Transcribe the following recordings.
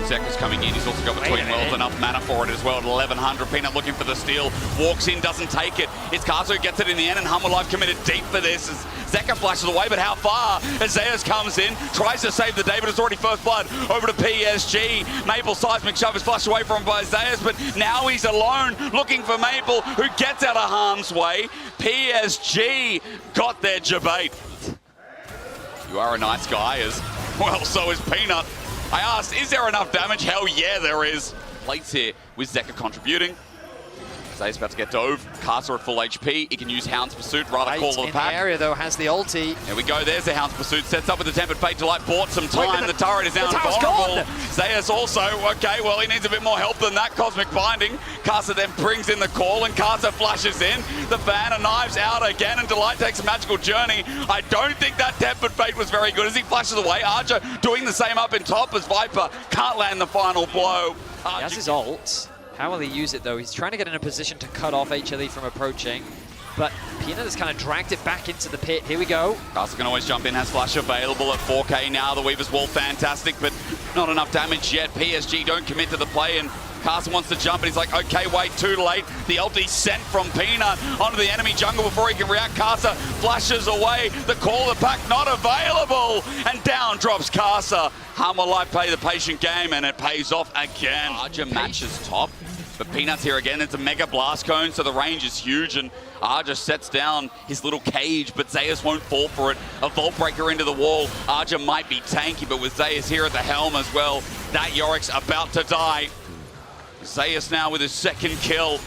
Zekka's coming in. He's also got between worlds enough mana for it as well at 1100. Peanut looking for the steal. Walks in, doesn't take it. It's Karsa who gets it in the end, and Hummerlife committed deep for this as Zekka flashes away, but how far? As Zeus comes in, tries to save the day, but it's already first blood over to PSG. Maple seismic shove is flushed away from him by Zeus, but now he's alone looking for Maple, who gets out of harm's way. PSG got their debate. You are a nice guy, as well, so is Peanut. I asked, is there enough damage? Hell yeah, there is. Plates here with Zekka contributing. Zeus about to get dove. Karsa at full HP. He can use Hound's Pursuit, rather call of the pack. In the area, though, has the ulti. There we go. There's the Hound's Pursuit. Sets up with the Tempered Fate. Delight bought some time. The turret is now invulnerable. Zeus also, okay, well, he needs a bit more help than that. Cosmic Binding. Karsa then brings in the call, and Karsa flashes in. The fan of knives out again, and Delight takes a magical journey. I don't think that Tempered Fate was very good as he flashes away. Archer doing the same up in top as Viper can't land the final blow. He has his ult. How will he use it, though? He's trying to get in a position to cut off HLE from approaching, but Peanut has kind of dragged it back into the pit. Here we go. Karsa can always jump in, has flash available at 4K now. The Weaver's Wall, fantastic, but not enough damage yet. PSG don't commit to the play, and Karsa wants to jump, and he's like, okay, wait, too late. The ulti sent from Peanut onto the enemy jungle before he can react. Karsa flashes away. The call of the pack not available, and down drops Karsa. Hummerlife play the patient game, and it pays off again. Archer matches top, but Peanut's here again. It's a mega blast cone, so the range is huge, and Archer sets down his little cage, but Zeus won't fall for it. A Vault Breaker into the wall. Archer might be tanky, but with Zeus here at the helm as well, that Yorick's about to die. Zeus now with his second kill.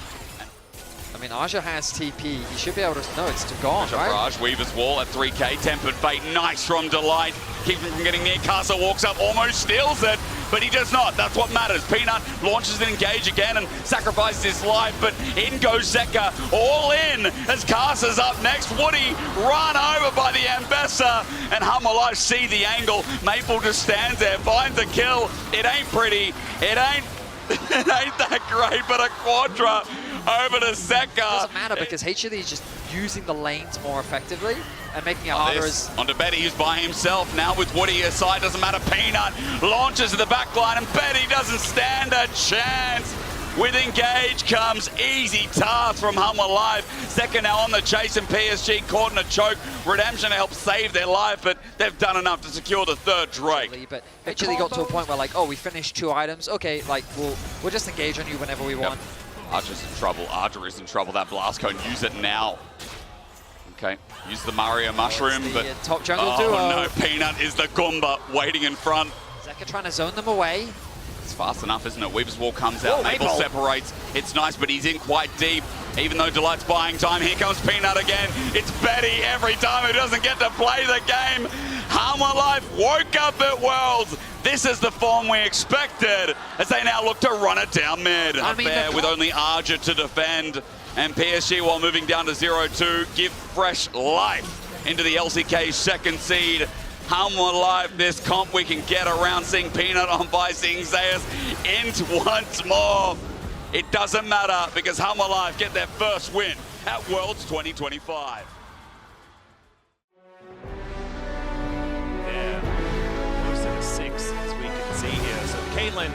I mean, Aja has TP. He should be able to... No, it's gone, right? Barrage, Weaver's Wall at 3K. Tempered Fate, nice from Delight. Keeps him from getting near. Karsa walks up, almost steals it, but he does not. That's what matters. Peanut launches an engage again and sacrifices his life, but in goes Zekka, all in as Karsa's up next. Woody run over by the Ambessa, and Hummerlife see the angle. Maple just stands there, finds a kill. It ain't pretty. It ain't that great, but a Quadra over to Zekka. It doesn't matter because HLE is just using the lanes more effectively and making it harder. Onto Betty, who's by himself now with Woody aside. Doesn't matter. Peanut launches to the back line, and Betty doesn't stand a chance. With engage comes easy task from Hummerlife. Zekka now on the chase, and PSG caught in a choke. Redemption to help save their life, but they've done enough to secure the third Drake. But actually got to a point where, like, oh, we finished 2 items. Okay, like, we'll just engage on you whenever we want. Archer's in trouble. Archer is in trouble. That blast cone, use it now. Okay, use the Mario Mushroom, but top jungle duo. No, Peanut is the Goomba waiting in front. Zekka trying to zone them away. It's fast enough, isn't it? Weaver's Wall comes out, Maple separates. It's nice, but he's in quite deep. Even though Delight's buying time, here comes Peanut again. It's Betty every time who doesn't get to play the game. Hummerlife woke up at Worlds. This is the form we expected as they now look to run it down mid. Affair with only Archer to defend. And PSG, while moving down to 0-2, give fresh life into the LCK's second seed. Hummerlife, this comp we can get around seeing Peanut on by seeing Zeus int once more. It doesn't matter because Hummerlife get their first win at Worlds 2025. Yeah, close to the 6 as we can see here. So Caitlyn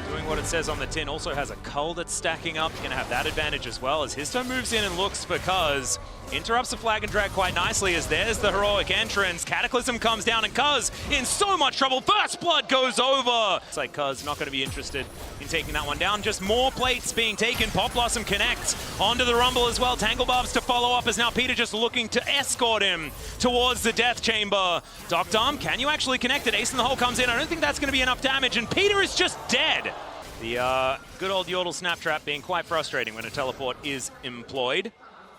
doing what it says on the tin, also has a cull that's stacking up. He's gonna have that advantage as well as Histo moves in and looks for Cuz. Interrupts the flag and drag quite nicely as there's the heroic entrance. Cataclysm comes down and Cuz in so much trouble. First blood goes over. It's like Cuz not going to be interested in taking that one down. Just more plates being taken. Pop Blossom connects onto the Rumble as well. Tangle Barbs to follow up as now Peter just looking to escort him towards the Death Chamber. DOGGO, can you actually connect it? Ace in the hole comes in. I don't think that's going to be enough damage, and Peter is just dead. The good old Yordle Snap Trap being quite frustrating when a teleport is employed.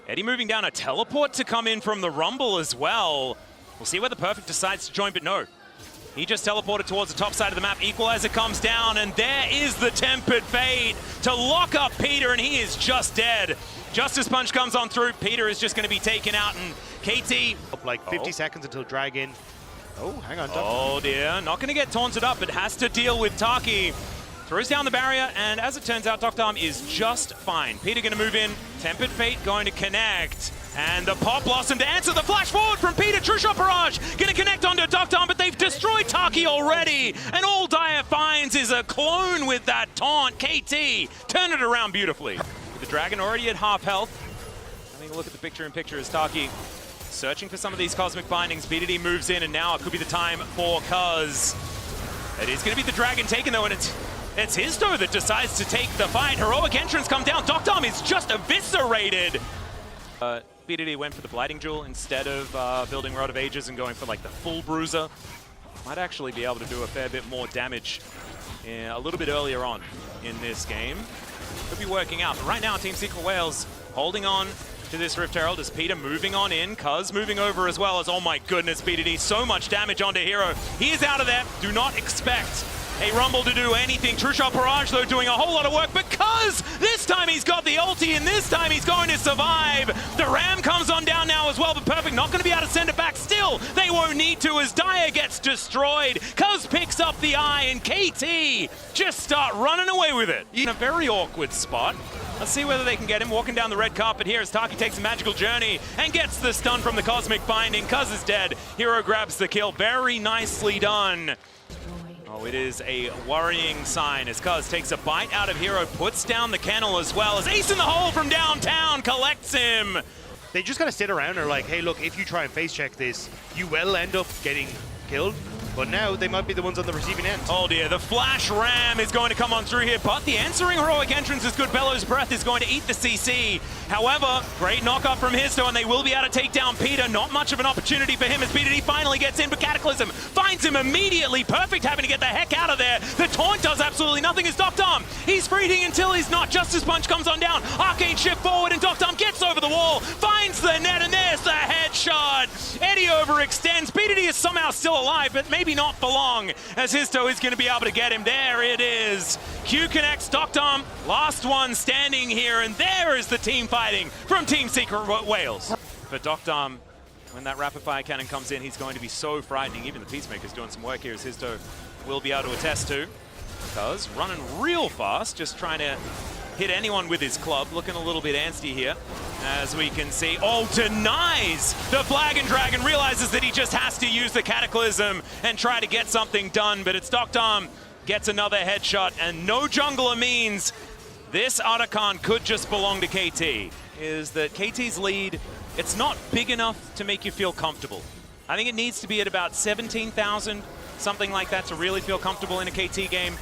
Eddie moving down a teleport to come in from the Rumble as well. We'll see where the Perfect decides to join, but no. He just teleported towards the top side of the map. Equalizer comes down, and there is the Tempered Fate to lock up Peter, and he is just dead. Justice Punch comes on through. Peter is just going to be taken out, and KT... Like 50 seconds until Dragon. Oh, hang on. Oh dear, not going to get taunted up, but has to deal with Taki. Throws down the barrier, and as it turns out, DOGGO is just fine. Peter going to move in. Tempered Fate going to connect. And the Pop Blossom to answer the flash forward from Peter. True Shot Barrage going to connect onto DOGGO, but they've destroyed Taki already, and all Dire finds is a clone with that taunt. KT, turn it around beautifully. With the Dragon already at half health, having a look at the picture-in-picture as Taki searching for some of these Cosmic Bindings. BDD moves in, and now it could be the time for Cuz. It is going to be the Dragon taken, though, and it's Histo that decides to take the fight. Heroic entrance come down. DOGGO is just eviscerated. BDD went for the Blighting Jewel instead of building Rod of Ages and going for like the full Bruiser. Might actually be able to do a fair bit more damage a little bit earlier on in this game. Could be working out, but right now Team Secret Wales holding on to this Rift Herald as Peter moving on in. Cuz moving over as well as, oh my goodness, BDD, so much damage onto Hero. He is out of there. Do not expect a Rumble to do anything. True Shot Barrage, though, doing a whole lot of work because this time he's got the ulti and this time he's going to survive. The Ram comes on down now as well, but Perfect not going to be able to send it back. Still, they won't need to as Dire gets destroyed. Cuz picks up the eye and KT just start running away with it. In a very awkward spot. Let's see whether they can get him walking down the red carpet here as Taki takes a magical journey and gets the stun from the Cosmic Binding. Cuz is dead. Hero grabs the kill. Very nicely done. Oh, it is a worrying sign as Cuz takes a bite out of Hero, puts down the kennel as well as Ace in the hole from downtown collects him. They just gotta sit around and are like, hey, look, if you try and face check this, you will end up getting killed. But now they might be the ones on the receiving end. Oh dear, the Flash Ram is going to come on through here, but the answering heroic entrance is good. Bellows Breath is going to eat the CC. However, great knockup from Histo, and they will be able to take down Peter. Not much of an opportunity for him as BDD finally gets in, but Cataclysm finds him immediately. Perfect having to get the heck out of there. The taunt does absolutely nothing as DOGGO. He's freezing until he's not. Justice Punch comes on down. Arcane shift forward, and DOGGO gets over the wall, finds the net, and there's the headshot. Eddie overextends. BDD is somehow still alive, but maybe not for long, as Histo is going to be able to get him. There it is. Q connects. DOGGO, last one standing here, and there is the team fighting from Team Secret Wales. For DOGGO, when that rapid fire cannon comes in, he's going to be so frightening. Even the Peacemaker's doing some work here, as Histo will be able to attest to. Cuz running real fast, just trying to hit anyone with his club. Looking a little bit angsty here, as we can see. Oh, denies the Flag and Dragon, realizes that he just has to use the Cataclysm and try to get something done, but it's DOGGO gets another headshot, and no jungler means this Otacon could just belong to KT. Is that KT's lead, it's not big enough to make you feel comfortable. I think it needs to be at about 17,000, something like that, to really feel comfortable in a KT game.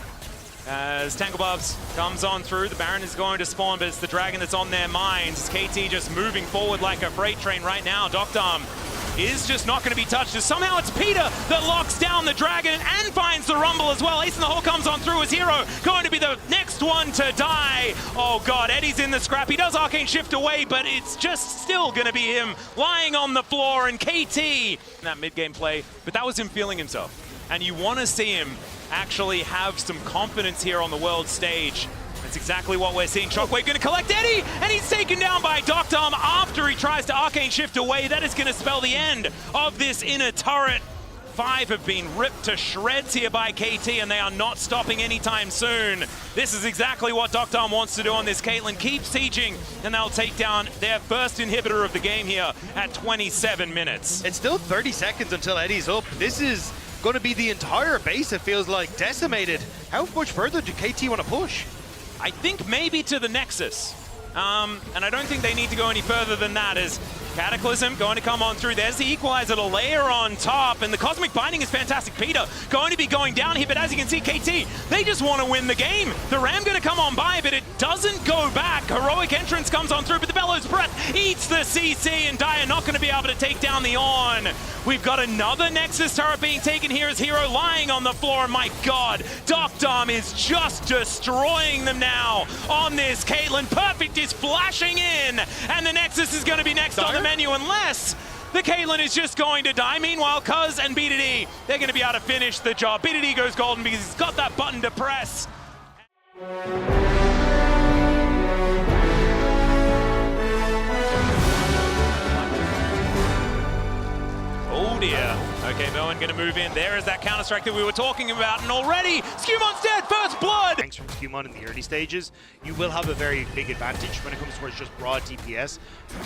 As Tanglebubs comes on through, the Baron is going to spawn, but it's the Dragon that's on their minds. KT just moving forward like a freight train right now. DOGGO is just not going to be touched, as somehow it's Peter that locks down the Dragon and finds the Rumble as well. Ace in the hole comes on through as Hero, going to be the next one to die. Oh god, Eddie's in the scrap. He does Arcane Shift away, but it's just still going to be him lying on the floor, and KT in that mid-game play, but that was him feeling himself. And you want to see him actually have some confidence here on the world stage. That's exactly what we're seeing. Shockwave going to collect Eddie, and he's taken down by DOGGO after he tries to Arcane Shift away. That is going to spell the end of this inner turret. 5 have been ripped to shreds here by KT, and they are not stopping anytime soon. This is exactly what DOGGO wants to do on this Caitlyn. Keep sieging, and they'll take down their first inhibitor of the game here at 27 minutes. It's still 30 seconds until Eddie's up. This is going to be the entire base, it feels like, decimated. How much further do KT want to push? I think maybe to the Nexus. And I don't think they need to go any further than that, as Cataclysm going to come on through. There's the Equalizer to layer on top, and the Cosmic Binding is fantastic. Peter going to be going down here, but as you can see, KT, they just want to win the game. The Ram going to come on by, but it doesn't go back. Heroic entrance comes on through, but the Bellows Breath eats the CC, and Dire not going to be able to take down the On. We've got another Nexus turret being taken here as Hero lying on the floor. My god, DOGGO is just destroying them now on this Caitlyn. Perfect is flashing in, and the Nexus is going to be next on the menu unless the Caitlyn is just going to die. Meanwhile, Cuz and BDD, they're going to be able to finish the job. BDD goes golden because he's got that button to press. Oh dear. Okay, Moen going to move in. There is that counter-strike that we were talking about, and already Scumon's dead, first blood! Thanks from Scumon in the early stages, you will have a very big advantage when it comes towards just raw DPS.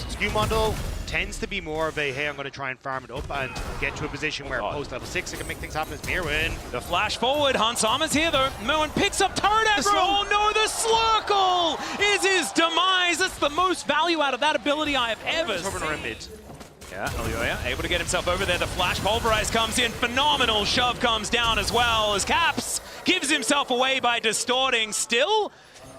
Scumon though tends to be more of a, hey, I'm going to try and farm it up and get to a position where post level 6 I can make things happen as Mirwin. The flash forward, Hansama's here though. Moen picks up turret aggro. Oh no, the Slurkle is his demise. That's the most value out of that ability I have ever seen. Around mid. Yeah, Elioya able to get himself over there. The flash pulverize comes in. Phenomenal shove comes down as well as Caps gives himself away by distorting. Still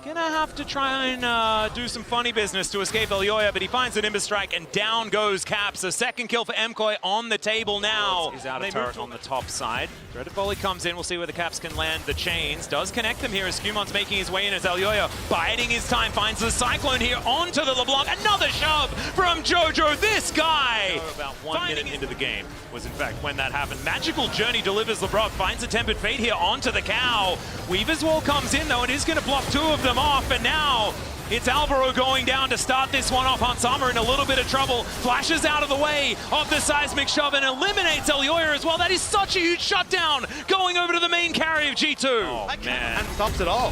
gonna have to try and do some funny business to escape Elioya, but he finds an Nimbus Strike and down goes Caps. A second kill for MKOI on the table now. He's out of turret on the top side. Dreaded Volley comes in. We'll see where the Caps can land the chains. Does connect them here as Scumon's making his way in as Elioya biding his time. Finds the Cyclone here onto the LeBlanc. Another shove from Jojo. This guy! About 1 minute into the game was in fact when that happened. Magical Journey delivers LeBlanc. Finds a Tempered Fate here onto the Cow. Weaver's Wall comes in though and is going to block 2 of them off, and now it's Alvaro going down to start this one off. Hansama in a little bit of trouble, flashes out of the way of the seismic shove and eliminates Elioya as well. That is such a huge shutdown going over to the main carry of G2. Oh man, and stops it all.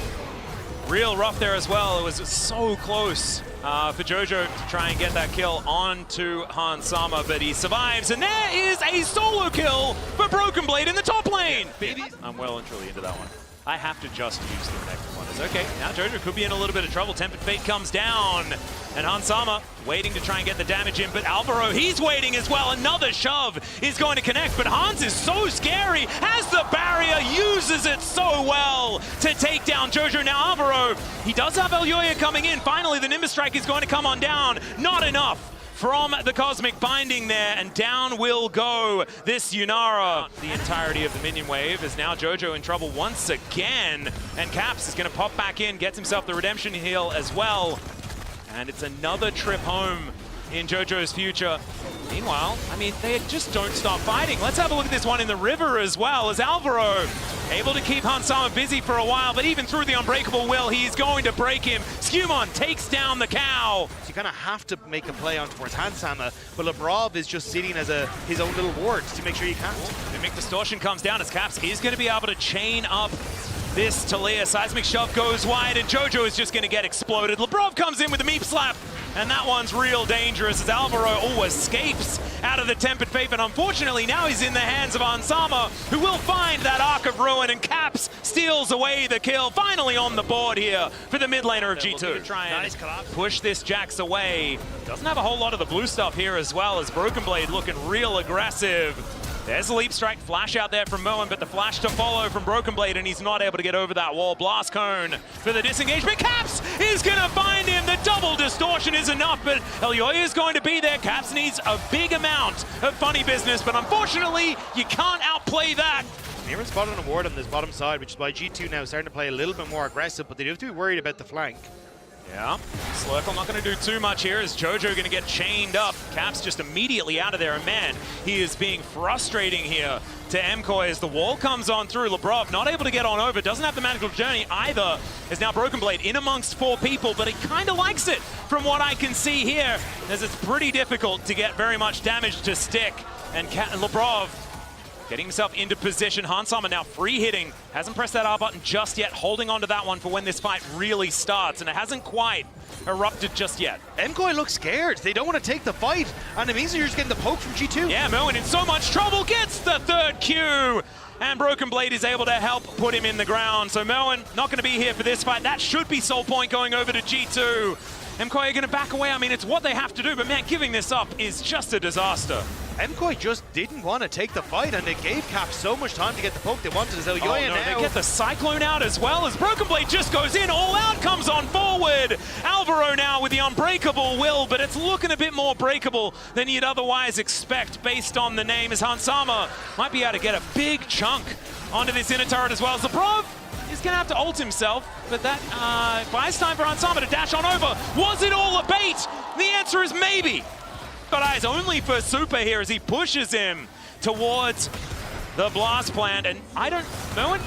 Real rough there as well. It was so close for Jojo to try and get that kill onto Hansama, but he survives, and there is a solo kill for Broken Blade in the top lane. Yeah, I'm well and truly into that one. I have to just use the next one. It's okay, now Jojo could be in a little bit of trouble. Tempered Fate comes down, and Hansama waiting to try and get the damage in, but Alvaro, he's waiting as well. Another shove is going to connect, but Hans is so scary, has the barrier, uses it so well to take down Jojo. Now Alvaro, he does have Elioya coming in. Finally, the Nimbus Strike is going to come on down. Not enough from the Cosmic Binding there, and down will go this Yunara. The entirety of the minion wave is now Jojo in trouble once again, and Caps is going to pop back in, gets himself the redemption heal as well, and it's another trip home in Jojo's future. Meanwhile, I mean, they just don't stop fighting. Let's have a look at this one in the river as well, as Alvaro able to keep Hansama busy for a while, but even through the Unbreakable Will, he's going to break him. Scumon takes down the Cow. So you kind of have to make a play on towards Hansama, but Labrov is just sitting as his own little ward to make sure you can't. Mimic Distortion comes down as Caps is going to be able to chain up this Talia. Seismic Shove goes wide, and Jojo is just going to get exploded. Labrov comes in with a Meep Slap, and that one's real dangerous as Alvaro escapes out of the Tempered Fate, and unfortunately now he's in the hands of Hansama, who will find that Arc of Ruin, and Caps steals away the kill. Finally on the board here for the mid laner of G2. Try and push this Jax away. Doesn't have a whole lot of the blue stuff here as well, as Broken Blade looking real aggressive. There's a Leap Strike, flash out there from Moen, but the flash to follow from Broken Blade, and he's not able to get over that wall. Blast Cone for the disengagement. Caps is going to find him. The double distortion is enough, but Elioya is going to be there. Caps needs a big amount of funny business, but unfortunately, you can't outplay that. Mirren's spotted an ward on this bottom side, which is why G2 now is starting to play a little bit more aggressive, but they do have to be worried about the flank. Yeah, Slurkle not going to do too much here. Is Jojo going to get chained up? Caps just immediately out of there, and man, he is being frustrating here to MKOI as the wall comes on through. Labrov not able to get on over, doesn't have the Magical Journey either, is now Broken Blade in amongst 4 people, but he kind of likes it from what I can see here, as it's pretty difficult to get very much damage to stick, and Labrov getting himself into position. Hansama now free hitting. Hasn't pressed that R button just yet, holding on to that one for when this fight really starts, and it hasn't quite erupted just yet. MKOI looks scared. They don't want to take the fight, and it means that you're just getting the poke from G2. Yeah, Moen in so much trouble, gets the 3rd Q, and Broken Blade is able to help put him in the ground. So Moen not going to be here for this fight. That should be soul point going over to G2. MKOI are going to back away. I mean, it's what they have to do, but man, giving this up is just a disaster. MKOI just didn't want to take the fight, and they gave Caps so much time to get the poke they wanted. As Elioya now, they get the Cyclone out as well, as Broken Blade just goes in, all out, comes on forward. Alvaro now with the Unbreakable Will, but it's looking a bit more breakable than you'd otherwise expect based on the name, as Hansama might be able to get a big chunk onto this inner turret as well. Zabrov is going to have to ult himself, but that buys time for Hansama to dash on over. Was it all a bait? The answer is maybe. Got eyes only for Super here as he pushes him towards the blast plant, and I don't... Moen,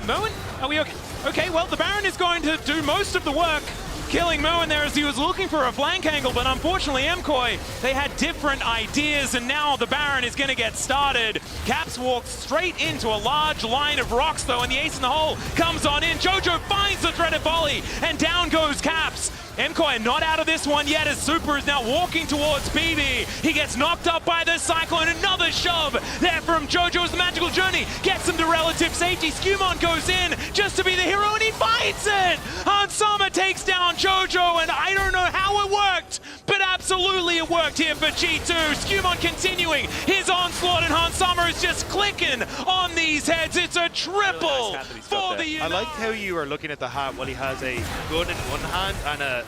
Moen, are we okay? Okay, well, the Baron is going to do most of the work killing Moen there as he was looking for a flank angle, but unfortunately MKOI, they had different ideas, and now the Baron is going to get started. Caps walks straight into a large line of rocks though, and the ace in the hole comes on in. Jojo finds the threaded volley, and down goes Caps. MKOI not out of this one yet as Super is now walking towards BB. He gets knocked up by the Cyclone. Another shove there from Jojo as the Magical Journey gets him to relative safety. Skewmon goes in just to be the hero, and he fights it! Hansama takes down Jojo, and I don't know how it worked, but absolutely it worked here for G2. Skewmon continuing his onslaught, and Hansama is just clicking on these heads. It's a triple for the United. I liked how you are looking at the hat while he has a gun in one hand and a...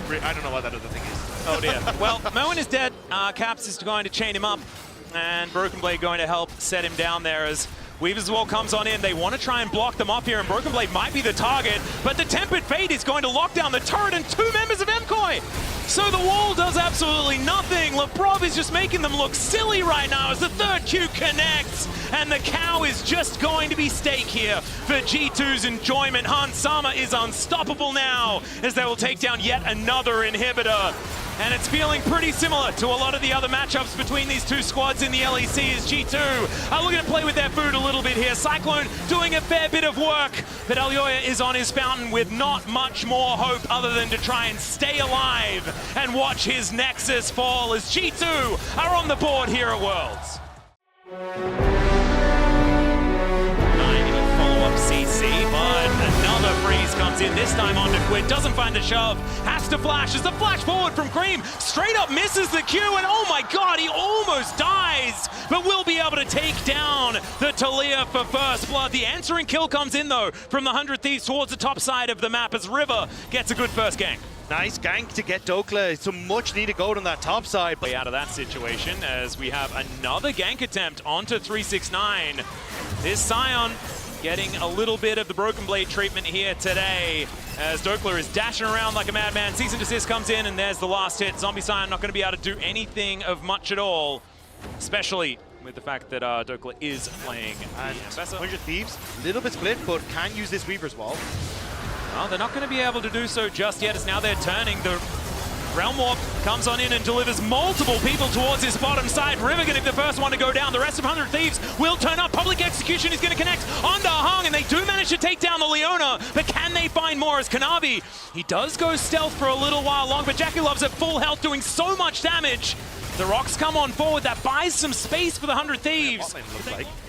I don't know what that other thing is. Oh dear. Well, Moen is dead. Caps is going to chain him up, and Broken Blade going to help set him down there as Weaver's Wall comes on in. They want to try and block them up here, and Broken Blade might be the target, but the Tempered Fate is going to lock down the turret and 2 members of MKOI. So the wall does absolutely nothing. Lebrov is just making them look silly right now as the third Q connects, and the cow is just going to be stake here for G2's enjoyment. Hansama is unstoppable now as they will take down yet another inhibitor. And it's feeling pretty similar to a lot of the other matchups between these two squads in the LEC as G2 are looking to play with their food a little bit here. Cyclone doing a fair bit of work, but Elyoya is on his fountain with not much more hope other than to try and stay alive and watch his Nexus fall as G2 are on the board here at Worlds. Follow-up CC, but another freeze comes in, this time onto Quid, doesn't find the shove, has to flash as the flash forward from Cream, straight up misses the Q, and oh my god, he almost dies, but will be able to take down the Talia for first blood. The answering kill comes in though from the 100 Thieves towards the top side of the map as River gets a good first gank. Nice gank to get Dokla. Some much needed gold on that top side. Way out of that situation as we have another gank attempt onto 369. This Scion getting a little bit of the Broken Blade treatment here today as Dokla is dashing around like a madman. Cease and desist comes in, and there's the last hit. Zombie Scion not going to be able to do anything of much at all, especially with the fact that Dokla is playing and the Professor. 100 Thieves, a little bit split, but can use this Weaver's Wall. Well, they're not going to be able to do so just yet as now they're turning. The Realm Warp comes on in and delivers multiple people towards his bottom side. River going to be the first one to go down. The rest of 100 Thieves will turn up. Public Execution is going to connect onto Hung, and they do manage to take down the Leona, but can they find more as Kanavi? He does go stealth for a little while long, but Jackie Love's at full health doing so much damage. The rocks come on forward. That buys some space for the 100 Thieves.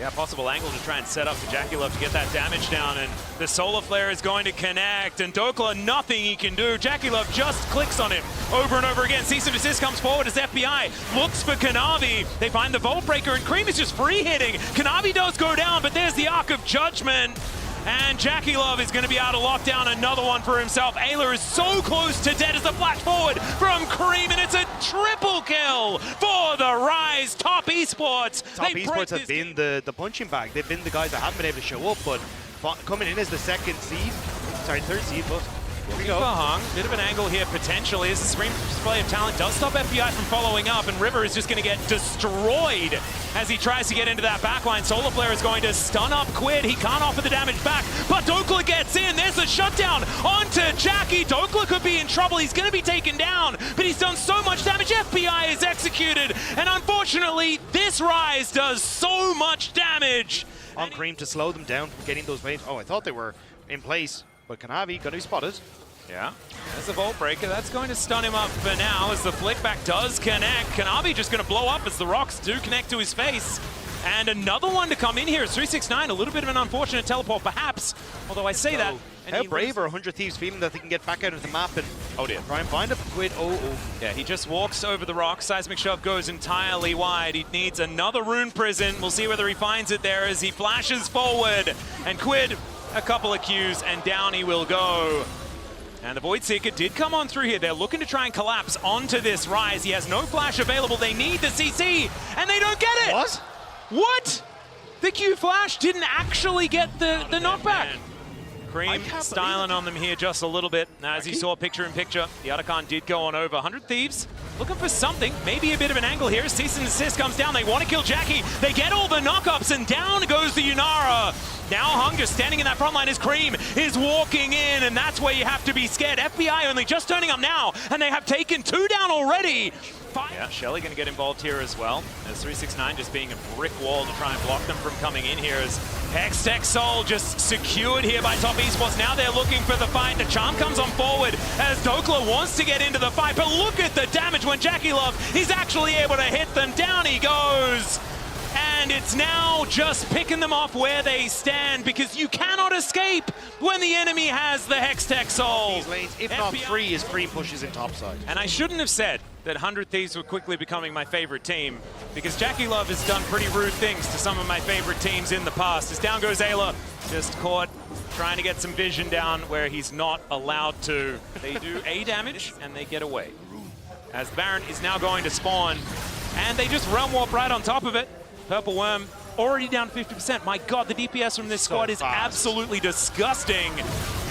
Yeah, possible angle to try and set up for Jackie Love to get that damage down, and the Solar Flare is going to connect, and Dokla, nothing he can do. Jackie Love just clicks on him over and over again. Cease and desist comes forward as FBI looks for Kanavi. They find the Vault Breaker, and Cream is just free hitting. Kanavi does go down, but there's the Arc of Judgment. And Jackie Love is going to be able to lock down another one for himself. Ayla is so close to dead as the flash forward from Cream, and it's a triple kill for the Rise Top Esports. Top Esports have been the punching bag. They've been the guys that haven't been able to show up, but coming in as the third seed, but here we go. Hung, bit of an angle here potentially as the Supreme display of talent does stop FBI from following up, and River is just going to get destroyed as he tries to get into that backline. Solar Flare is going to stun up Quid. He can't offer the damage back, but Dokla gets in. There's a shutdown onto Jackie. Dokla could be in trouble. He's going to be taken down, but he's done so much damage. FBI is executed, and unfortunately, this Rise does so much damage. On Cream to slow them down from getting those waves. Oh, I thought they were in place, but Kanavi going to be spotted. Yeah, there's a Vault Breaker. That's going to stun him up for now as the flickback does connect. Kanavi just going to blow up as the rocks do connect to his face. And another one to come in here is 369. A little bit of an unfortunate teleport, perhaps. Although I say that. And how brave are 100 Thieves feeling that they can get back out of the map and try and find a Quid? Yeah, he just walks over the rock. Seismic Shove goes entirely wide. He needs another Rune Prison. We'll see whether he finds it there as he flashes forward. And Quid, a couple of Qs, and down he will go. And the Void Seeker did come on through here. They're looking to try and collapse onto this Rise. He has no flash available. They need the CC, and they don't get it. What? What? The Q flash didn't actually get the knockback. Cream styling on them here just a little bit. As you saw picture in picture, the Otacon did go on over. 100 Thieves looking for something, maybe a bit of an angle here. Cease and desist comes down. They want to kill Jackie. They get all the knockups, and down goes the Yunara. Now Hung just standing in that front line as Cream is walking in, and that's where you have to be scared. FBI only just turning up now, and they have taken 2 down already. Yeah, Shelly going to get involved here as well. As 369 just being a brick wall to try and block them from coming in here. As Hextech Soul just secured here by Top Esports. Now they're looking for the fight. The Charm comes on forward as DOGGO wants to get into the fight. But look at the damage when Jackie Love is actually able to hit them. Down he goes. And it's now just picking them off where they stand, because you cannot escape when the enemy has the Hextech Soul. These lanes, if not free, as Cream pushes in topside. And I shouldn't have said that 100 Thieves were quickly becoming my favorite team, because Jackie Love has done pretty rude things to some of my favorite teams in the past. As down goes Ayla, just caught trying to get some vision down where he's not allowed to. They do A damage and they get away. As Baron is now going to spawn, and they just realm warp right on top of it. Purple Worm already down 50%. My God, the DPS from this squad is absolutely disgusting.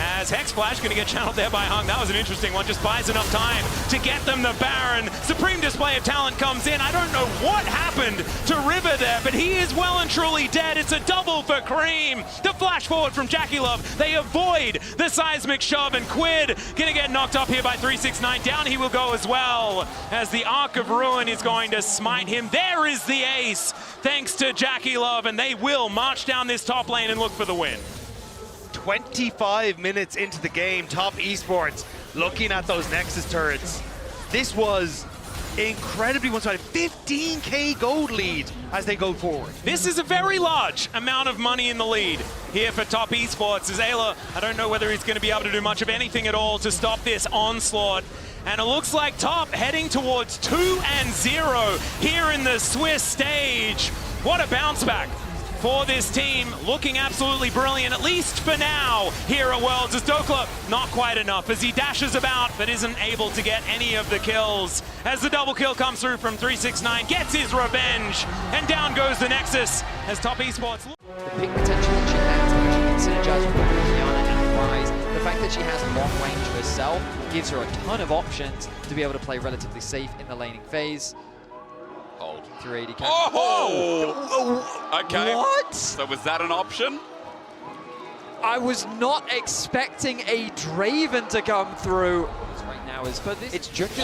As Hex Flash going to get channeled there by Hung. That was an interesting one. Just buys enough time to get them the Baron. Supreme display of talent comes in. I don't know what happened to River there, but he is well and truly dead. It's a double for Cream. The flash forward from Jackie Love. They avoid the seismic shove, and Quid going to get knocked up here by 369. Down he will go as well, as the Arc of Ruin is going to smite him. There is the ace, thanks to Jackie Love, and they will march down this top lane and look for the win. 25 minutes into the game, Top Esports looking at those Nexus turrets. This was incredibly one-sided. 15k gold lead as they go forward. This is a very large amount of money in the lead here for Top Esports. As Ayla, I don't know whether he's going to be able to do much of anything at all to stop this onslaught. And it looks like Top heading towards 2-0 here in the Swiss stage. What a bounce back for this team, looking absolutely brilliant, at least for now, here at Worlds. As Dokla, not quite enough, as he dashes about, but isn't able to get any of the kills. As the double kill comes through from 369, gets his revenge, and down goes the Nexus, as Top Esports... The pick potential that she has, when she can synergize with Kiana and Rise, the fact that she has long range herself gives her a ton of options to be able to play relatively safe in the laning phase. Hold. 380 count. Oh! Okay. What? So was that an option? I was not expecting a Draven to come through. Right now is, but this, it's Ginger.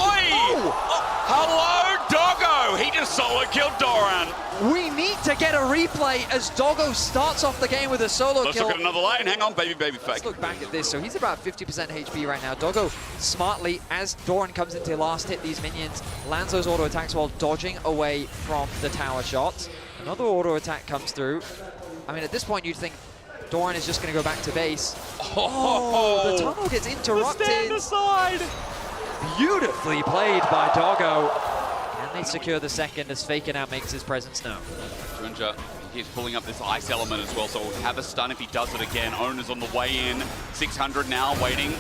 Hello, Doggo! He just solo killed Doran. We need to get a replay as Doggo starts off the game with a solo Let's kill. look at another lane. Hang on, baby fake. Let's look back at this. So he's about 50% HP right now. Doggo smartly, as Doran comes into last hit these minions, lands those auto attacks while dodging away from the tower shots. Another auto attack comes through. I mean, at this point, you'd think Doran is just going to go back to base. Oh, the tunnel gets interrupted. Stand aside. Beautifully played by Doggo. Can they secure the second as Faker now makes his presence known? Ginger, he keeps pulling up this ice element as well, so we'll have a stun if he does it again. Owner's on the way in. 600 now waiting.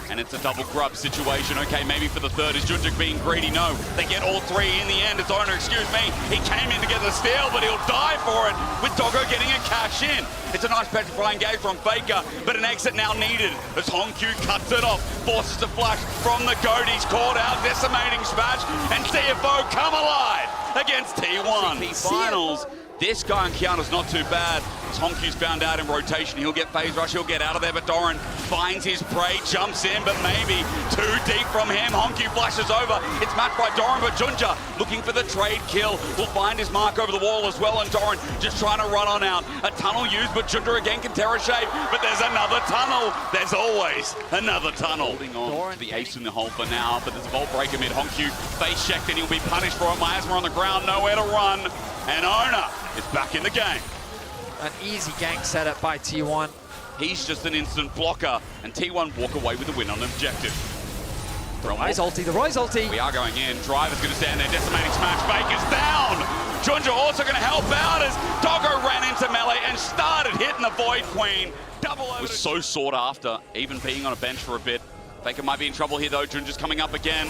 And it's a double grub situation. Okay, maybe for the third. Is Junjuk being greedy? No. They get all three in the end. It's Owner, excuse me. He came in to get the steal, but he'll die for it with Doggo getting a cash in. It's a nice petrifying gauge from Faker, but an exit now needed as Hongq cuts it off, forces a flash from the goat. He's caught out, decimating smash, and CFO come alive against T1. Finals. This guy on Kiana's not too bad. As Hongq's found out in rotation, he'll get phase rush, he'll get out of there, but Doran finds his prey, jumps in, but maybe too deep from him. Hongq flashes over. It's matched by Doran, but Junja looking for the trade kill. Will find his mark over the wall as well, and Doran just trying to run on out. A tunnel used, but Junja again can tear a shape, but there's another tunnel. There's always another tunnel. Holding on Doran to the ace in the hole for now, but there's a vault break amid. Hongq face checked, and he'll be punished for it. Miasma on the ground, nowhere to run, and Owner is back in the game. An easy gank setup by T1. He's just an instant blocker, and T1 walk away with the win on objective. Rise ulti. We are going in. Driver's going to stand there. Decimating smash. Baker's down. Junja also going to help out as Doggo ran into melee and started hitting the Void Queen. Double over. Was so sought after, even being on a bench for a bit. Baker might be in trouble here though. Junja's coming up again.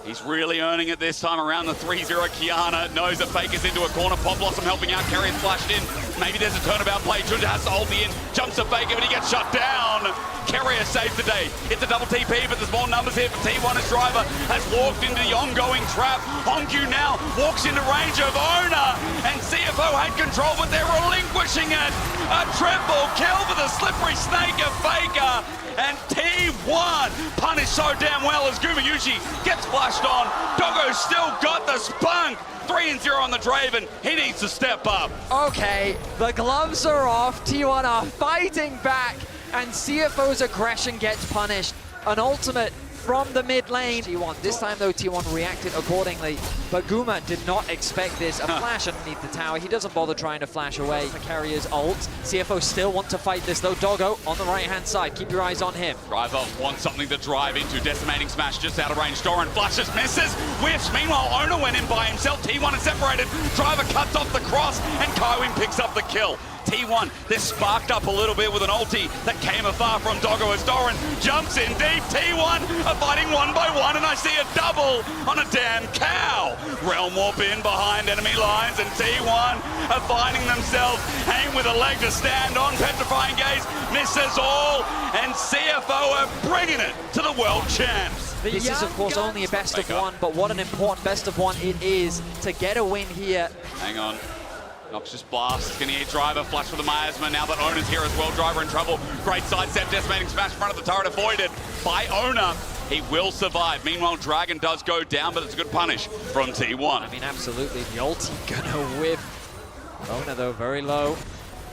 He's really earning it this time around the 3-0. Kiana knows that Faker's into a corner. Pop Blossom helping out. Carrier's flashed in. Maybe there's a turnabout play. Junja has to hold the in. Jumps to Faker, but he gets shut down. Carrier saves the day. It's a double TP, but there's more numbers here for T1 as Driver has walked into the ongoing trap. Hongq now walks into range of Owner, and CFO had control, but they're relinquished. pushing it. A triple kill for the slippery snake of Faker. And T1 punished so damn well as Gumayushi gets flashed on. Doggo's still got the spunk. 3-0 on the Draven. He needs to step up. Okay, the gloves are off. T1 are fighting back, and CFO's aggression gets punished. An ultimate from the mid lane. T1, this time though, T1 reacted accordingly, but Guma did not expect this. A flash underneath the tower. He doesn't bother trying to flash away. The carrier's ult. CFO still want to fight this though. Doggo on the right-hand side. Keep your eyes on him. Driver wants something to drive into. Decimating smash just out of range. Doran flashes, misses, whiffs. Meanwhile, Ona went in by himself. T1 is separated. Driver cuts off the cross, and Kaiwing picks up the kill. T1, they're sparked up a little bit with an ulti that came afar from Doggo as Doran jumps in deep. T1 are fighting one by one, and I see a double on a damn cow. Realm Warp in behind enemy lines, and T1 are finding themselves hanging with a leg to stand on. Petrifying Gaze misses all, and CFO are bringing it to the world champs. This is, of course, only a best of one, but what an important best of one it is to get a win here. Hang on. Noxious Blast, gonna hit Driver, flash for the miasma. Now that Ona's here as well, Driver in trouble. Great sidestep, decimating smash in front of the turret, avoided by Ona. He will survive. Meanwhile, Dragon does go down, but it's a good punish from T1. I mean, absolutely, the ulti gonna whiff. Ona, though, very low.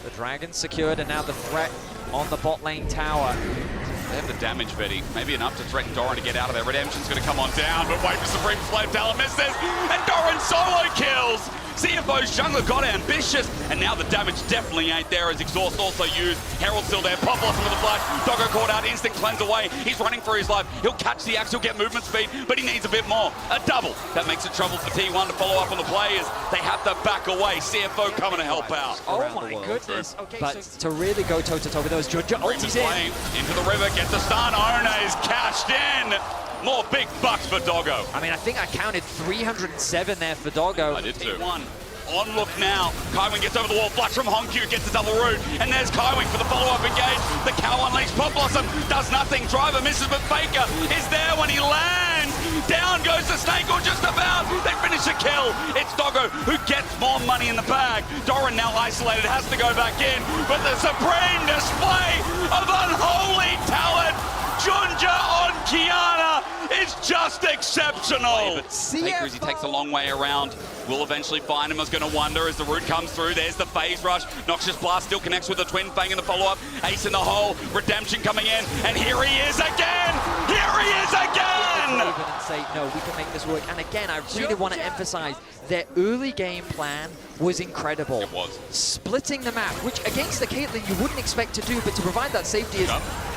The Dragon secured, and now the threat on the bot lane tower. They have the damage, Betty. Maybe enough to threaten Doran to get out of there. Redemption's going to come on down, but wait for Supreme Slave Talent misses, and Doran solo kills! CFO's jungler got ambitious, and now the damage definitely ain't there as Exhaust also used. Herald's still there, Pop Blossom with the flash. Doggo caught out, instant cleanse away. He's running for his life. He'll catch the axe, he'll get movement speed, but he needs a bit more. A double. That makes it trouble for T1 to follow up on the players. They have to back away. CFO coming to help out. Oh my goodness. Okay, but to really go toe-to-toe with those, Junja ulti's in. Into the river, gets the stun. Ona is cashed in. More big bucks for Doggo. I mean, I think I counted 307 there for Doggo. I did too. T1 on look now. Kaiwing gets over the wall, flash from Honkyu, gets the double root, and there's Kaiwing for the follow-up engage. The cow unleashed, Pop Blossom does nothing. Driver misses, but Faker is there when he lands. Down goes the snake, or just about. They finish the kill. It's Doggo who gets more money in the bag. Doran now isolated, has to go back in, but the supreme display of unholy talent. Junja on Kiana is just exceptional. Faker, as he takes a long way around, will eventually find him. I was going to wonder as the root comes through. There's the phase rush. Noxious Blast still connects with the Twin Fang in the follow-up. Ace in the hole. Redemption coming in. And here he is again. Here he is again. And say, no, we can make this work. And again, I really want to emphasize their early game plan was incredible. It was. Splitting the map, which against the Caitlyn you wouldn't expect to do, but to provide that safety is...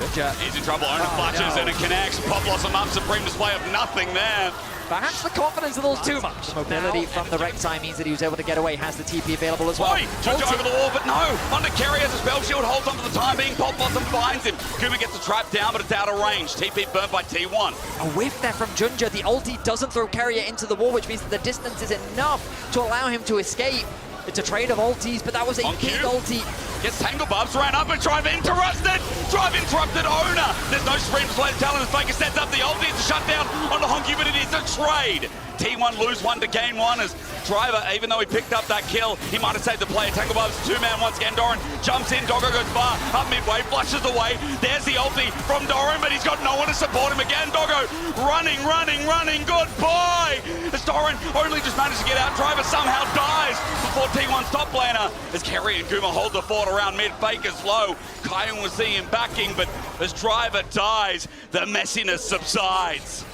He's in trouble. Ona flashes and it connects. Pop Blossom up. Supreme display of nothing there. Perhaps the confidence a little too much. The mobility from the Rek'Sai means that he was able to get away. Has the TP available as well. Junja over the wall, but no. Under carry has a spell shield. Holds on for the time being. Pop Blossom finds him. Kuma gets the trap down, but it's out of range. TP burnt by T1. A whiff there from Junja. The ulti doesn't throw carrier into the wall, which means that the distance is enough to allow him to escape. It's a trade of ultis, but that was a big ulti. Gets Tangle Bubs, ran up and Drive interrupted. Drive interrupted Ona. There's no Supreme Display of Talent as Faker sets up the ulti. It's a shutdown on the Honky, but it is a trade. T1 lose one to gain one as Driver, even though he picked up that kill, he might have saved the play. Tangle Bubs, two-man once again. Doran jumps in. Doggo goes far. Up midway, flushes away. There's the ulti from Doran, but he's got no one to support him again. Doggo running. Goodbye. As Doran only just managed to get out. Driver somehow dies before T1's top laner. As Kerry and Guma hold the fort around mid. Faker's low. Kaiwing was seeing him backing, but as Driver dies, the messiness subsides.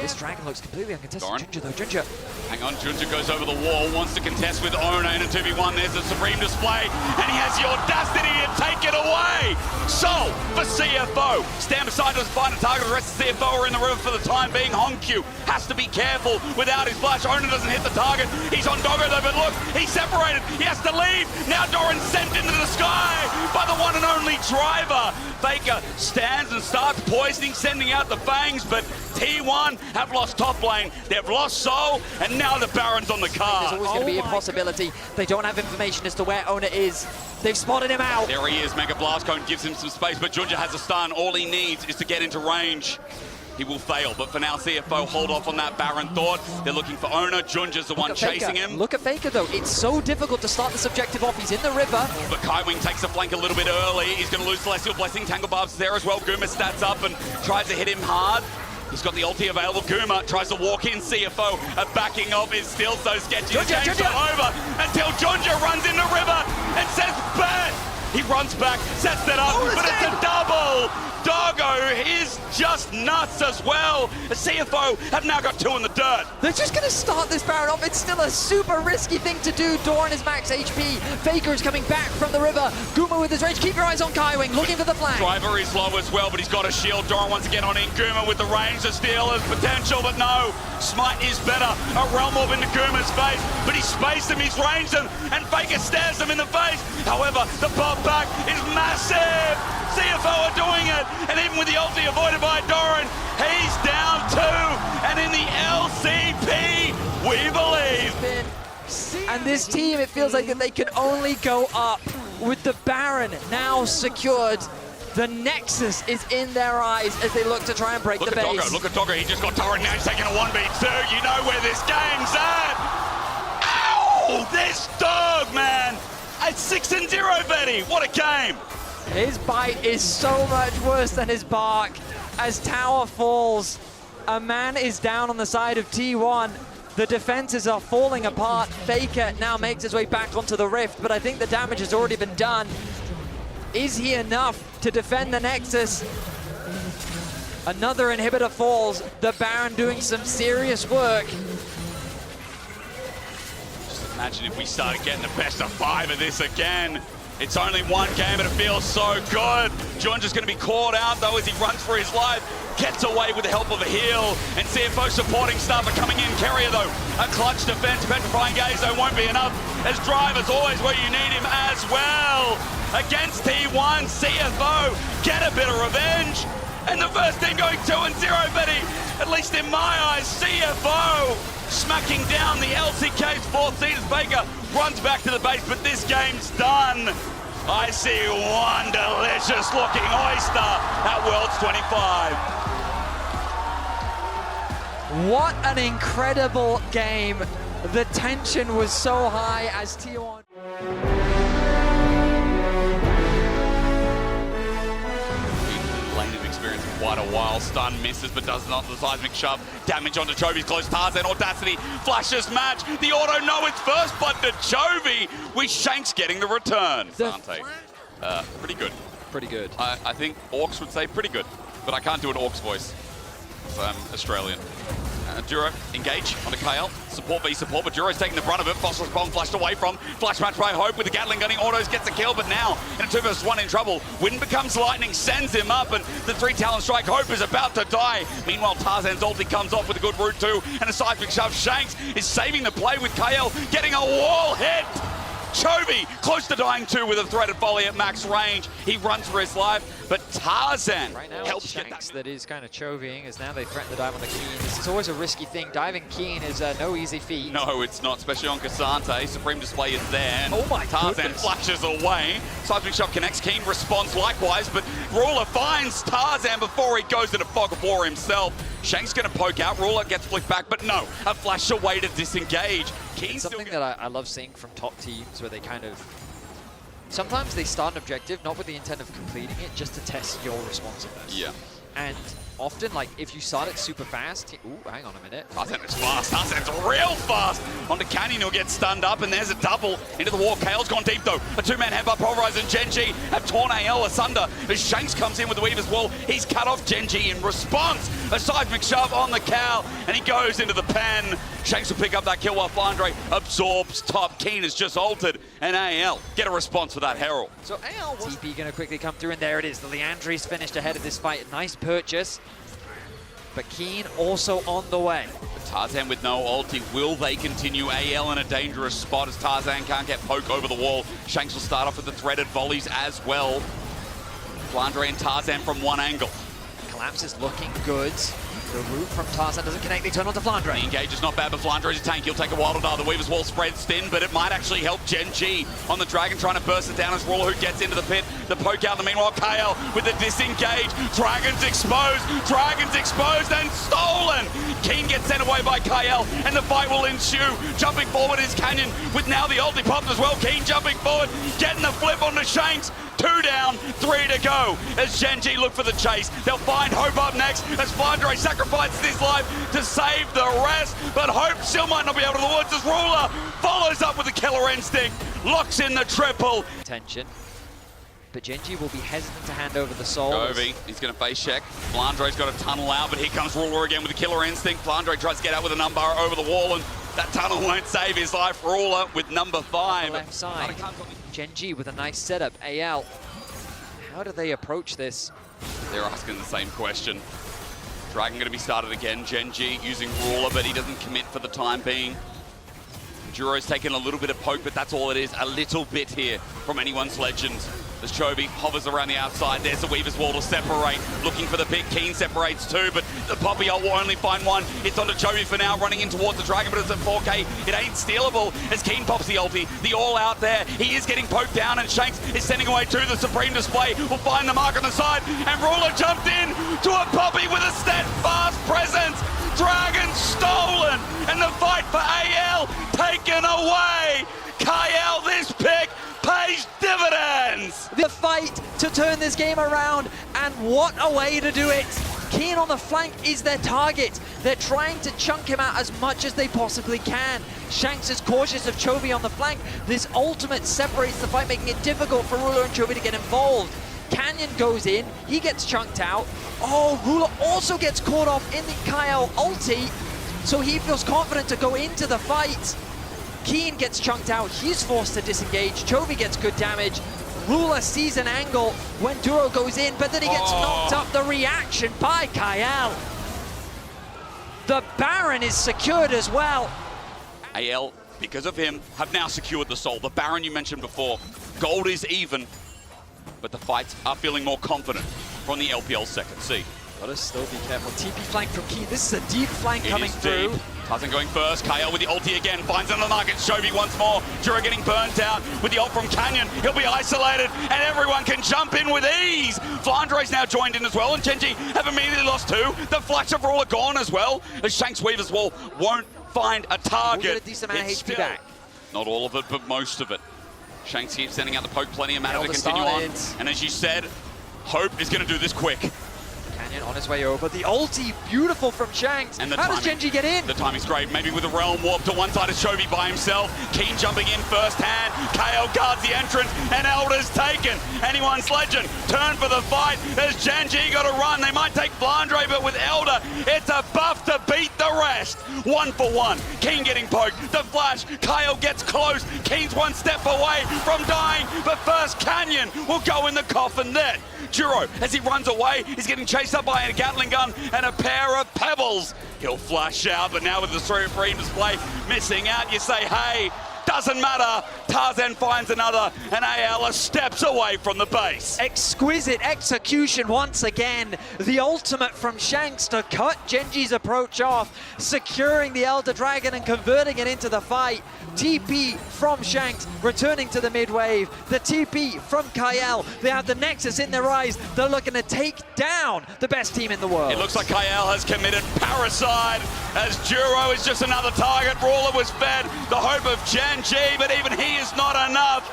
This dragon looks completely uncontested. Doran. Junja, though. Junja. Hang on, Junja goes over the wall, wants to contest with Ona in a 2v1. There's a Supreme Display, and he has the audacity to take it away. So, for CFO, stand beside us, find a target. The rest of CFO are in the river for the time being. Honkyu has to be careful without his flash. Ona doesn't hit the target. He's on Doggo though, but look, he's separated. He has to leave. Now Doran sent into the sky by the one and only Driver. Faker stands and starts poisoning, sending out the fangs, but T1 have lost top lane, they've lost Soul, and now the Baron's on the card. There's always going to be a possibility. They don't have information as to where Ona is. They've spotted him out. There he is. Mega Blast Cone gives him some space, but Junja has a stun. All he needs is to get into range. he will fail. But for now, CFO hold off on that Baron thought. They're looking for Owner. Junja's the one chasing him. Look at Faker, though. It's so difficult to start this objective off. He's in the river. But Kaiwing takes the flank a little bit early. He's going to lose Celestial Blessing. Tangle Barb's there as well. Guma stats up and tries to hit him hard. He's got the ulti available. Guma tries to walk in. CFO backing off is still so sketchy. The game's not over until Junja runs in the river and says, "Bet!" He runs back, sets that up, but it's a double. DOGGO is just nuts as well. The CFO have now got 2 in the dirt. They're just going to start this Baron off. It's still a super risky thing to do. Doran is max HP. Faker is coming back from the river. Guma with his range. Keep your eyes on Kaiwing, looking for the flank. Driver is low as well, but he's got a shield. Doran once again on in. Guma with the range to steal his potential, but no. Smite is better. A Realm Orb into Guma's face, but he's spaced him, he's ranged him, and Faker stares him in the face. However, the pop back is massive. CFO are doing it, and even with the ulti avoided by Doran, he's down 2, and in the LCP, we believe. And this team, it feels like that they can only go up with the Baron now secured. The Nexus is in their eyes as they look to try and break the base. Look at DOGGO, he just got Doran now, he's taking a 1v2. You know where this game's at. Ow! This dog, man! It's 6-0, Betty. What a game! His bite is so much worse than his bark. As tower falls, a man is down on the side of T1. The defenses are falling apart. Faker now makes his way back onto the rift, but I think the damage has already been done. Is he enough to defend the Nexus? Another inhibitor falls. The Baron doing some serious work. Just imagine if we started getting the best of 5 of this again. It's only one game, but it feels so good. Junja's going to be caught out, though, as he runs for his life. Gets away with the help of a heal. And CFO supporting stuff are coming in. Carrier, though, a clutch defense. Petrifying Gaze, though, won't be enough. As Driver's always where you need him as well. Against T1, CFO get a bit of revenge. And the first team going 2-0, Betty. At least in my eyes, CFO smacking down the LCK's 4th seed as Faker runs back to the base, but this game's done. I see one delicious looking oyster at Worlds 25. What an incredible game. The tension was so high as T1. Quite a while. Stun misses, but does not. The seismic shove. Damage onto Chovy's close. Tarzan Audacity flashes match. The auto, no, it's first blood to Chovy, with Shanks getting the return. Pretty good. Pretty good. I think Orcs would say pretty good, but I can't do an Orcs voice. So I'm Australian. Duro, engage onto KL. Support v support, but Duro's taking the brunt of it. Phosphorus bomb flashed away from. Flash match by Hope with the Gatling gunning. Autos gets a kill, but now in a 2 vs 1 in trouble. Wind becomes lightning, sends him up, and the 3 talent strike. Hope is about to die. Meanwhile, Tarzan's ulti comes off with a good route too, and a seismic shove. Shanks is saving the play with KL, getting a wall hit. Chovy close to dying too with a threaded volley at max range. He runs for his life, but Tarzan right now helps Shanks get that. that is kind of Chovying as now they threaten to dive on the Keen. This is always a risky thing. Diving Keen is no easy feat. No, it's not, especially on Cassante. Supreme Display is there. And oh my Tarzan goodness. flashes away. Seismic Shot connects. Keen responds likewise, but Ruler finds Tarzan before he goes into Fog of War himself. Shank's going to poke out. Ruler gets flicked back, but no, a flash away to disengage. Keen's something that I love seeing from top teams where they kind of... Sometimes they start an objective, not with the intent of completing it, just to test your responsiveness. Yeah. And often, like, if you start it super fast... Ooh, hang on a minute. Tarzan is fast. Tarzan's real fast. Onto Canyon, who'll get stunned up, and there's a double into the wall. Kale's gone deep, though. A 2-man headbutt. Pulverize and Genji have torn AL asunder. As Shanks comes in with the Weaver's Wall, he's cut off Genji in response. A seismic shove on the Cal, and he goes into the pen. Shanks will pick up that kill while Flandre absorbs top. Keen is just altered, and AL get a response for that Herald. So AL was... TP going to quickly come through, and there it is. The Leandri's finished ahead of this fight. Nice purchase. But Keen also on the way. Tarzan with no ulti. Will they continue? AL in a dangerous spot as Tarzan can't get poke over the wall. Shanks will start off with the threaded volleys as well. Flandre and Tarzan from one angle. Collapse is looking good. The root from Tarzan doesn't connect, they turn onto Flandre. The engage is not bad, but Flandre is a tank. He'll take a wild die. The Weaver's Wall spreads thin, but it might actually help GENG on the Dragon, trying to burst it down as Ruler, who gets into the pit. The poke out. The meanwhile, KL with the disengage. Dragon's exposed and stolen. Keen gets sent away by KL, and the fight will ensue. Jumping forward is Canyon, with now the ulti popped as well. Keen jumping forward, getting the flip onto Shanks. 2 down, 3 to go as GENG look for the chase. They'll find Hope up next as Flandre sacrifices his life to save the rest, but Hope still might not be able to the woods as Ruler follows up with the killer instinct, locks in the triple. Attention, but GENG will be hesitant to hand over the soul. Chovy, he's going to face check. Flandre's got a tunnel out, but here comes Ruler again with the killer instinct. Flandre tries to get out with a number over the wall, and that tunnel won't save his life. Ruler with number 5. Left side. GENG with a nice setup. AL, how do they approach this? They're asking the same question. Dragon going to be started again. GENG using Ruler, but he doesn't commit for the time being. Juro's taking a little bit of poke, but that's all it is. A little bit here from anyone's legends. As Chovy hovers around the outside, there's the Weaver's Wall to separate. Looking for the pick. Keen separates 2, but the Poppy ult will only find 1. It's onto Chovy for now, running in towards the Dragon, but it's at 4K. It ain't stealable as Keen pops the ulti. The all out there. He is getting poked down, and Shanks is sending away to the Supreme Display. Will find the mark on the side, and Ruler jumped in to a Poppy with a steadfast presence. Dragon stolen, and the fight for AL taken away. KL, this pick pays dividends. The fight to turn this game around, and what a way to do it. Keen on the flank is their target. They're trying to chunk him out as much as they possibly can. Shanks is cautious of Chovy on the flank. This ultimate separates the fight, making it difficult for Ruler and Chovy to get involved. Canyon goes in, he gets chunked out. Oh, Ruler also gets caught off in the KL ulti, so he feels confident to go into the fight. Keen gets chunked out, he's forced to disengage. Chovy gets good damage. Ruler sees an angle when Duro goes in, but then he gets knocked up. The reaction by KL. The Baron is secured as well. AL, because of him, have now secured the soul. The Baron you mentioned before. Gold is even, but the fights are feeling more confident from the LPL second C. Gotta still be careful. TP flank from Keen. This is a deep flank coming through. Tarzan going first. KL with the ulti again. Finds another market. Chovy once more. Jura getting burnt out with the ult from Canyon. He'll be isolated, and everyone can jump in with ease. Flandre's now joined in as well, and GENG have immediately lost 2. The flash of Ruler gone as well, as Shanks Weaver's Wall won't find a target. We'll get a decent amount of HP back. Not all of it, but most of it. Shanks keeps sending out the poke, plenty of mana to continue on. And as you said, Hope is going to do this quick. Canyon on his way over. The ulti, beautiful from Shanks. And how does GENG get in? The timing's great. Maybe with a Realm Warp to one side of Chovy by himself. Keen jumping in first hand. KL guards the entrance, and Elder's taken. Anyone's legend. Turn for the fight. As GENG got to run. They might take Flandre, but with Elder, it's a buff to beat the rest. 1 for 1. Keen getting poked. The flash. KL gets close. Keen's 1 step away from dying, but first Canyon will go in the coffin there. Juro, as he runs away, he's getting chased up by a Gatling gun and a pair of pebbles. He'll flash out, but now with the Supreme Display missing out, you say, hey, doesn't matter. Tarzan finds another, and AL steps away from the base. Exquisite execution once again. The ultimate from Shanks to cut GENG's approach off, securing the Elder Dragon and converting it into the fight. TP from Shanks, returning to the mid-wave. The TP from KL. They have the Nexus in their eyes. They're looking to take down the best team in the world. It looks like KL has committed parricide, as Juro is just another target. Ruler was fed the hope of GENG, but even he is not enough.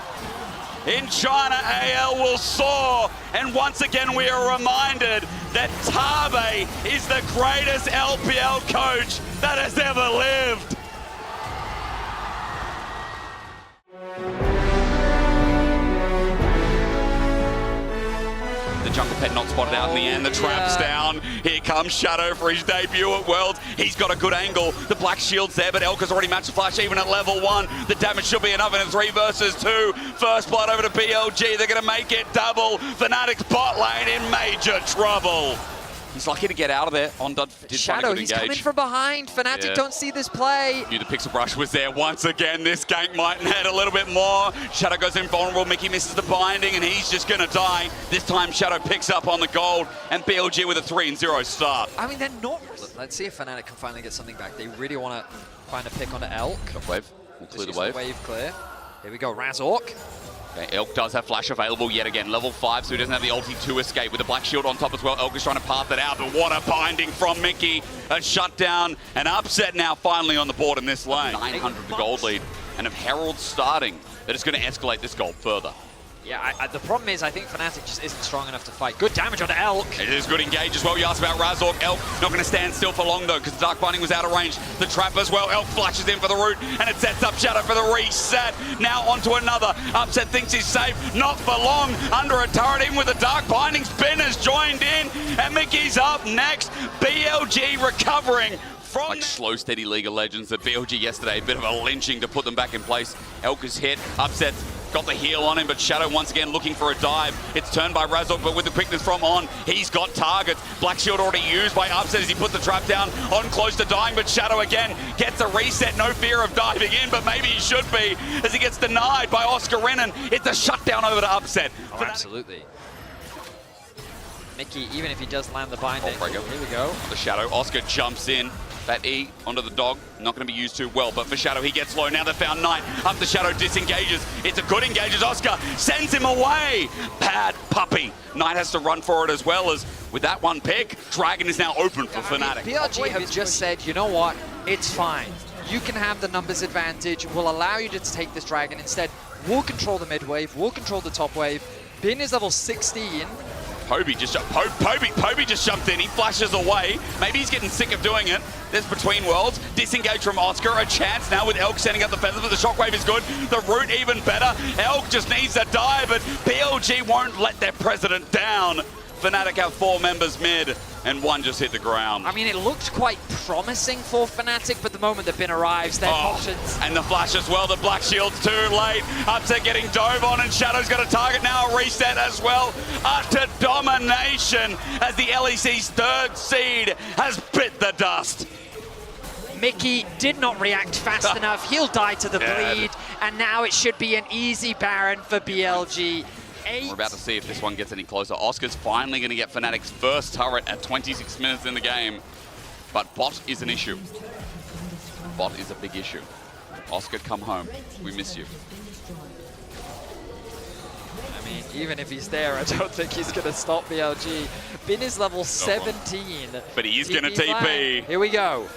In China, AL will soar, and once again we are reminded that Tabe is the greatest LPL coach that has ever lived. The jungle pet not spotted out in the end. The trap's down. Here comes Shadow for his debut at Worlds. He's got a good angle. The black shield's there, but Elka's already matched the flash even at level 1. The damage should be enough, and it's 3 versus 2. First blood over to BLG. They're going to make it double. FNATIC's bot lane in major trouble. He's lucky to get out of there. Ondud did Shadow, find a good he's engage. coming from behind. FNATIC Yeah. don't see this play. Knew the pixel brush was there once again. This gank might head a little bit more. Shadow goes invulnerable. Mickey misses the binding, and he's just going to die. This time, Shadow picks up on the gold, and BLG with a 3-0 start. I mean, they're not... Let's see if FNATIC can finally get something back. They really want to find a pick onto Elk. Top wave. We'll clear the wave. Wave clear. Here we go, Razork. Okay, Elk does have flash available yet again. Level 5, so he doesn't have the ulti to escape. With the black shield on top as well, Elk is trying to path it out, but what a binding from Mickey. A shutdown, an upset now finally on the board in this lane. 900 the gold lead, and if Herald starting, that is going to escalate this gold further. Yeah, the problem is I think FNATIC just isn't strong enough to fight. Good damage onto Elk. It is good engage as well. You asked about Razork. Elk not going to stand still for long though, because Dark Binding was out of range. The trap as well. Elk flashes in for the root, and it sets up Shadow for the reset. Now onto another. Upset thinks he's safe. Not for long. Under a turret, even with the Dark Binding. Spin has joined in, and Mickey's up next. BLG recovering from... Like slow, steady League of Legends. At BLG yesterday, a bit of a lynching to put them back in place. Elk is hit. Upset's got the heal on him, but Shadow once again looking for a dive. It's turned by Razork, but with the quickness from On, he's got targets. Black Shield already used by Upset as he put the trap down. On close to dying, but Shadow again gets a reset. No fear of diving in, but maybe he should be, as he gets denied by Oscar Renan. It's a shutdown over to Upset. Oh, absolutely. Mickey, even if he does land the binding. Oh, here we go. The Shadow, Oscar jumps in. That E onto the dog, not going to be used too well, but for Shadow, he gets low. Now they found Knight. Up the Shadow, disengages. It's a good engage as Oscar sends him away. Bad puppy. Knight has to run for it as well, as with that one pick, Dragon is now open for FNATIC. BLG have just said, you know what, it's fine. You can have the numbers advantage. We'll allow you to take this Dragon. Instead, we'll control the mid wave. We'll control the top wave. Bin is level 16. Poby just jumped in. He flashes away. Maybe he's getting sick of doing it. There's Between Worlds. Disengage from Oscar. A chance now with Elk sending up the feathers, but the shockwave is good. The root even better. Elk just needs to die, but BLG won't let their president down. FNATIC have 4 members mid, and 1 just hit the ground. I mean, it looked quite promising for FNATIC, but the moment the bin arrives, their options. And the flash as well. The Black Shield's too late. Upset getting dove on, and Shadow's got a target now. A reset as well. Utter domination as the LEC's 3rd seed has bit the dust. Mickey did not react fast enough. He'll die to the bleed, and now it should be an easy Baron for BLG. We're about to see if this one gets any closer. Oscar's finally going to get FNATIC's first turret at 26 minutes in the game. But bot is an issue. Bot is a big issue. Oscar, come home. We miss you. I mean, even if he's there, I don't think he's going to stop BLG. Bin is level 17. But he is going to TP. Here we go.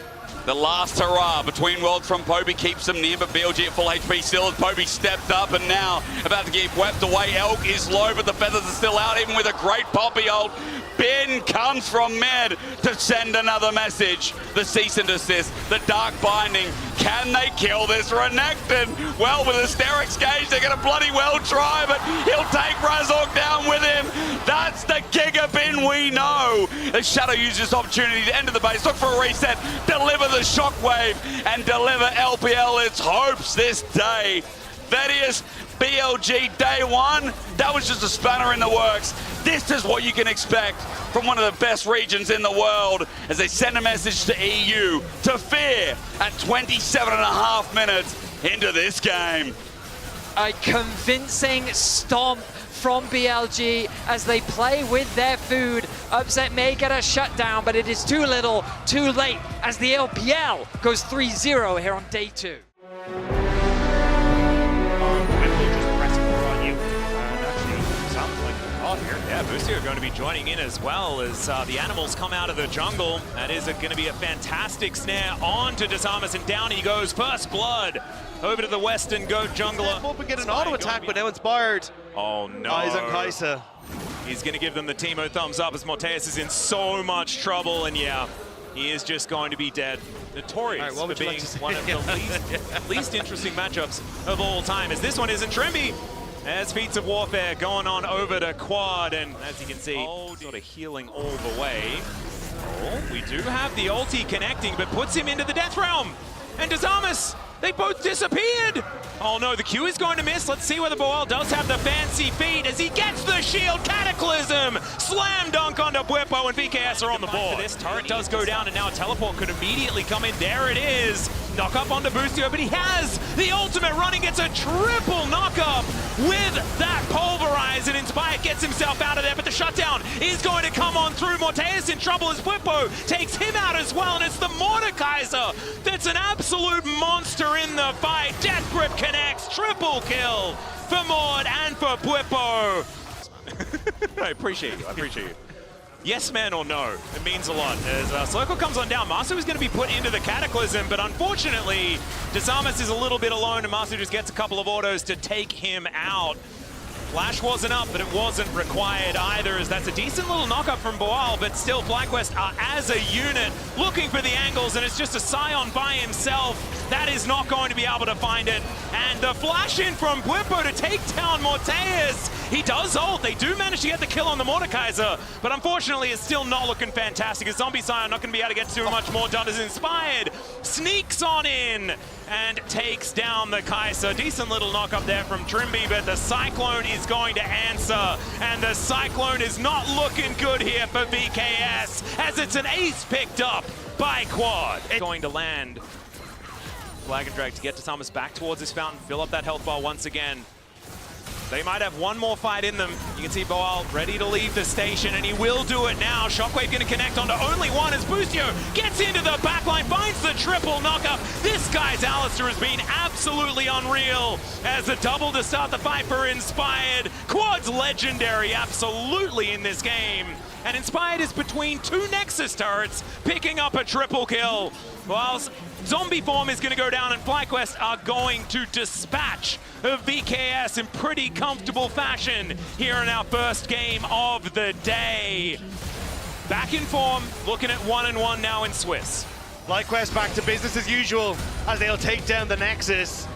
The last hurrah Between Worlds from Poby keeps him near, but BLG at full HP still as Poby stepped up and now about to get wept away. Elk is low, but the feathers are still out, even with a great Poppy ult. Bin comes from mid to send another message. The cease and desist, the Dark Binding. Can they kill this Renekton? Well, with Asterix Gauge, they're going to bloody well try, but he'll take Razork down with him. That's the Giga Bin we know. As Shadow uses this opportunity to enter the base, look for a reset, deliver the shockwave, and deliver LPL its hopes this day. Thaddeus, BLG day 1, that was just a spanner in the works. This is what you can expect from one of the best regions in the world as they send a message to EU to fear at 27.5 minutes into this game. A convincing stomp from BLG as they play with their food. Upset may get a shutdown, but it is too little, too late as the LPL goes 3-0 here on day 2. Yeah, Boostio going to be joining in as well as the animals come out of the jungle. That is going to be a fantastic snare on to Desamas, and down he goes. First blood over to the Western Goat jungler. Step up and get an auto attack, but now inspired. Oh no. Eyes on Kaisa. He's going to give them the Teemo thumbs up as Morteus is in so much trouble, and yeah, he is just going to be dead. Notorious for being one of the least interesting matchups of all time, as this one isn't Trimby. As Feats of Warfare going on over to Quad, and as you can see, sort of healing all the way. Oh, we do have the ulti connecting, but puts him into the Death Realm. And Desamas They both disappeared. Oh no, the Q is going to miss. Let's see whether Boal does have the fancy feet as he gets the shield. Cataclysm! Slam dunk onto Bwipo, and VKS are on the board. This turret does go down, and now a teleport could immediately come in. There it is. Knock up onto Boostio, but he has the ultimate running. Gets a triple knock up with that pulverize, and Inspired gets himself out of there, but the shutdown is going to come on through. Morteus in trouble as Bwipo takes him out as well, and it's the Mordekaiser that's an absolute monster in the fight. Death Grip connects, triple kill for Mord and for Bwipo. I appreciate you, I appreciate you. Yes, man, or no. It means a lot. As Circle comes on down, Masu is going to be put into the Cataclysm, but unfortunately, Desamas is a little bit alone, and Masu just gets a couple of autos to take him out. Flash wasn't up, but it wasn't required either, as that's a decent little knock-up from Boal, but still FlyQuest are, as a unit, looking for the angles, and it's just a Scion by himself. That is not going to be able to find it. And the flash in from Bwipo to take down Morteus. He does ult. They do manage to get the kill on the Mordekaiser, but unfortunately it's still not looking fantastic. As Zombie Scion not going to be able to get too much more done as Inspired sneaks on in and takes down the Kaiser. Decent little knock up there from Trimby, but the Cyclone is going to answer, and the Cyclone is not looking good here for VKS, as it's an ace picked up by Quad. It's going to land. Flag and drag to get to Thomas back towards his fountain, fill up that health bar once again. They might have one more fight in them. You can see Boal ready to leave the station, and he will do it now. Shockwave going to connect onto only one as Boostio gets into the backline, finds the triple knockup. This guy's Alistair has been absolutely unreal as a double to start the fight for Inspired. Quad's legendary absolutely in this game. And Inspired is between two Nexus turrets, picking up a triple kill. Whilst Zombie Form is going to go down, and FlyQuest are going to dispatch VKS in pretty comfortable fashion here in our first game of the day. Back in form, looking at 1-1 now in Swiss. FlyQuest back to business as usual as they'll take down the Nexus.